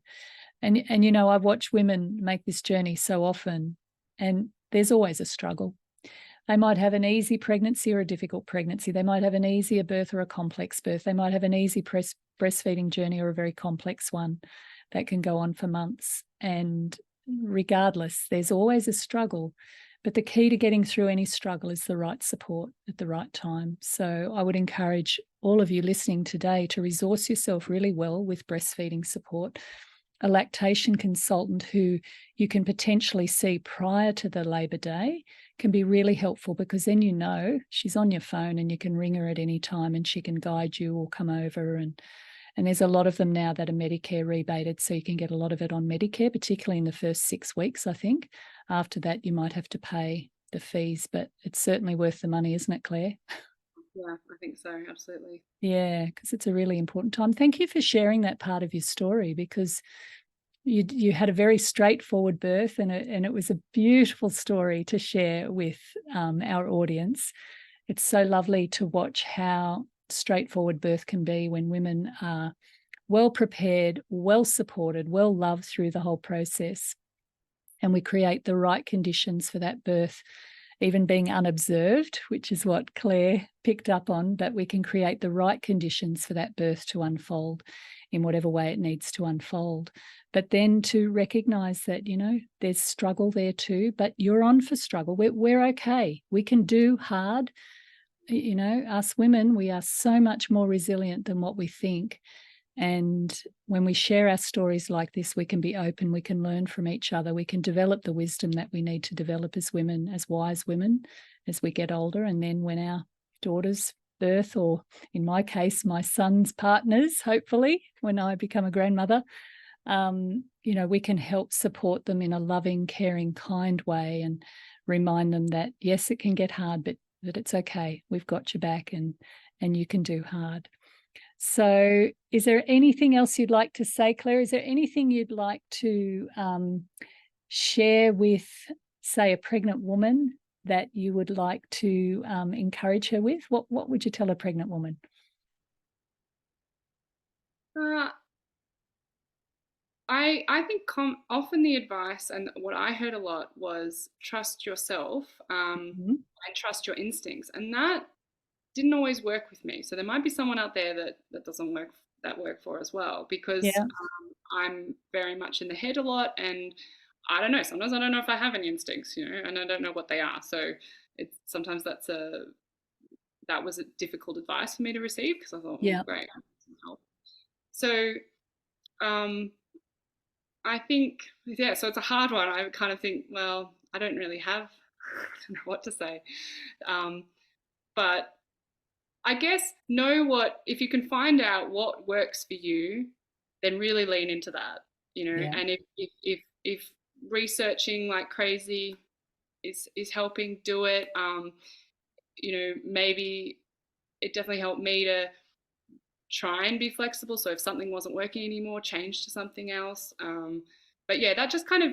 And you know, I've watched women make this journey so often, and there's always a struggle. They might have an easy pregnancy or a difficult pregnancy. They might have an easier birth or a complex birth. They might have an easy breastfeeding journey or a very complex one that can go on for months. And regardless, there's always a struggle. But the key to getting through any struggle is the right support at the right time. So I would encourage all of you listening today to resource yourself really well with breastfeeding support. A lactation consultant who you can potentially see prior to the labour day can be really helpful, because then you know she's on your phone and you can ring her at any time and she can guide you or come over. And there's a lot of them now that are Medicare rebated, so you can get a lot of it on Medicare, particularly in the first 6 weeks, I think. After that, you might have to pay the fees, but it's certainly worth the money, isn't it, Claire? Yeah, I think so. Absolutely. Yeah, because it's a really important time. Thank you for sharing that part of your story, because you had a very straightforward birth, and it was a beautiful story to share with our audience. It's so lovely to watch how straightforward birth can be when women are well prepared, well supported, well loved through the whole process, and we create the right conditions for that birth, even being unobserved, which is what Claire picked up on, that we can create the right conditions for that birth to unfold in whatever way it needs to unfold. But then to recognise that, you know, there's struggle there too, but you're on for struggle. We're okay. We can do hard. You know, us women, we are so much more resilient than what we think. And when we share our stories like this, we can be open, we can learn from each other, we can develop the wisdom that we need to develop as women, as wise women, as we get older. And then when our daughters birth, or in my case, my son's partners, hopefully, when I become a grandmother, you know, we can help support them in a loving, caring, kind way, and remind them that, yes, it can get hard, but that it's okay. We've got your back, and you can do hard. So is there anything else you'd like to say, Claire? Is there anything you'd like to share with, say, a pregnant woman that you would like to encourage her with? What would you tell a pregnant woman? Uh, I think often the advice, and what I heard a lot, was trust yourself, Mhm. and trust your instincts, and that didn't always work with me. So there might be someone out there that doesn't work for as well, because Yeah, I'm very much in the head a lot, and I don't know. Sometimes I don't know if I have any instincts, and I don't know what they are. So it's sometimes that was a difficult advice for me to receive, because I thought, oh, yeah, great, I need some help. So um, I think, yeah. So it's a hard one. I kind of think, well, I don't really have, I don't know what to say, but I guess if you can find out what works for you, then really lean into that, yeah, and if researching like crazy is helping, do it. Maybe it definitely helped me to try and be flexible. So if something wasn't working anymore, change to something else. But yeah, that just kind of,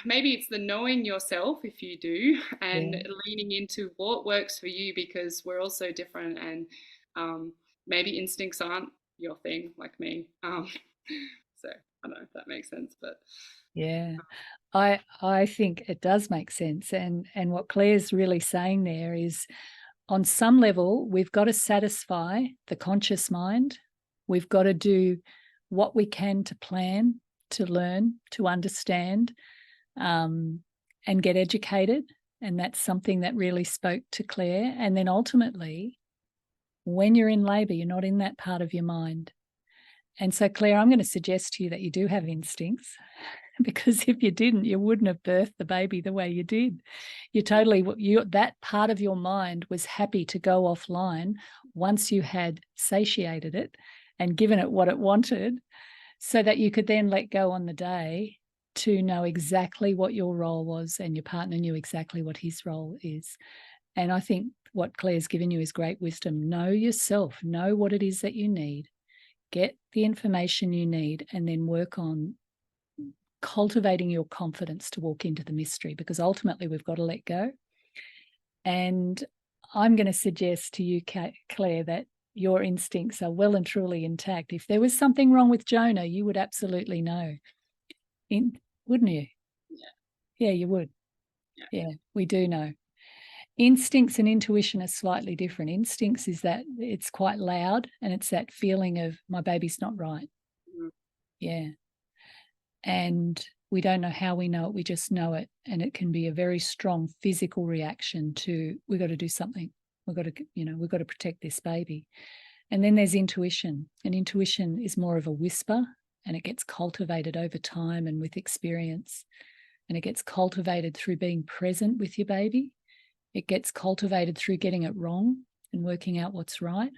maybe it's the knowing yourself, if you do, and yeah. leaning into what works for you, because we're all so different, and maybe instincts aren't your thing, like me. So I don't know if that makes sense, but Yeah, I think it does make sense, and what Claire's really saying there is, on some level, we've got to satisfy the conscious mind. We've got to do what we can to plan, to learn, to understand, and get educated. And that's something that really spoke to Claire. And then ultimately, when you're in labour, you're not in that part of your mind. And so, Claire, I'm going to suggest to you that you do have instincts, because if you didn't, you wouldn't have birthed the baby the way you did. That part of your mind was happy to go offline once you had satiated it and given it what it wanted, so that you could then let go on the day to know exactly what your role was, and your partner knew exactly what his role is. And I think what Claire's given you is great wisdom. Know yourself, know what it is that you need, get the information you need, and then work on cultivating your confidence to walk into the mystery, because ultimately we've got to let go. And I'm going to suggest to you, Claire, that your instincts are well and truly intact. If there was something wrong with Jonah, you would absolutely know, wouldn't you? Yeah, you would. Yeah, we do know. Instincts and intuition are slightly different. Instincts is that it's quite loud, and it's that feeling of my baby's not right. Yeah. And we don't know how we know it, we just know it. And it can be a very strong physical reaction to, we've got to do something. We've got to protect this baby. And then there's intuition. And intuition is more of a whisper, and it gets cultivated over time and with experience. And it gets cultivated through being present with your baby. It gets cultivated through getting it wrong and working out what's right.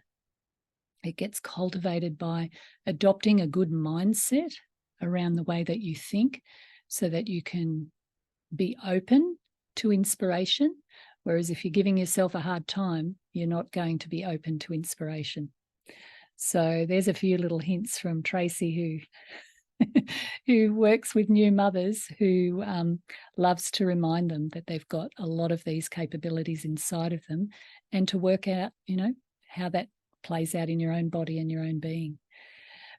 It gets cultivated by adopting a good mindset around the way that you think, so that you can be open to inspiration. Whereas if you're giving yourself a hard time, you're not going to be open to inspiration. So there's a few little hints from Tracy, who works with new mothers, who loves to remind them that they've got a lot of these capabilities inside of them, and to work out, how that plays out in your own body and your own being.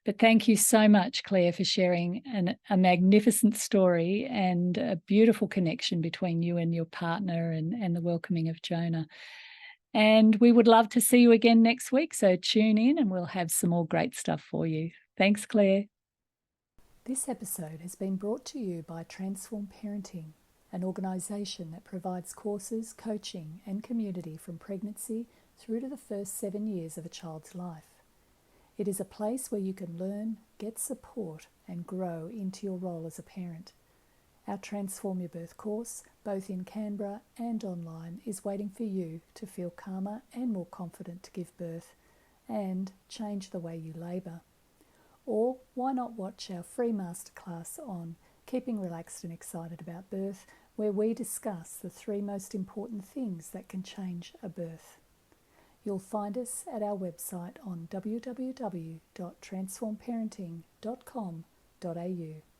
But thank you so much, Claire, for sharing a magnificent story and a beautiful connection between you and your partner, and the welcoming of Jonah. And we would love to see you again next week. So tune in and we'll have some more great stuff for you. Thanks, Claire. This episode has been brought to you by Transform Parenting, an organisation that provides courses, coaching and community from pregnancy through to the first 7 years of a child's life. It is a place where you can learn, get support and grow into your role as a parent. Our Transform Your Birth course, both in Canberra and online, is waiting for you to feel calmer and more confident to give birth and change the way you labour. Or why not watch our free masterclass on Keeping Relaxed and Excited About Birth, where we discuss the 3 most important things that can change a birth. You'll find us at our website on www.transformparenting.com.au.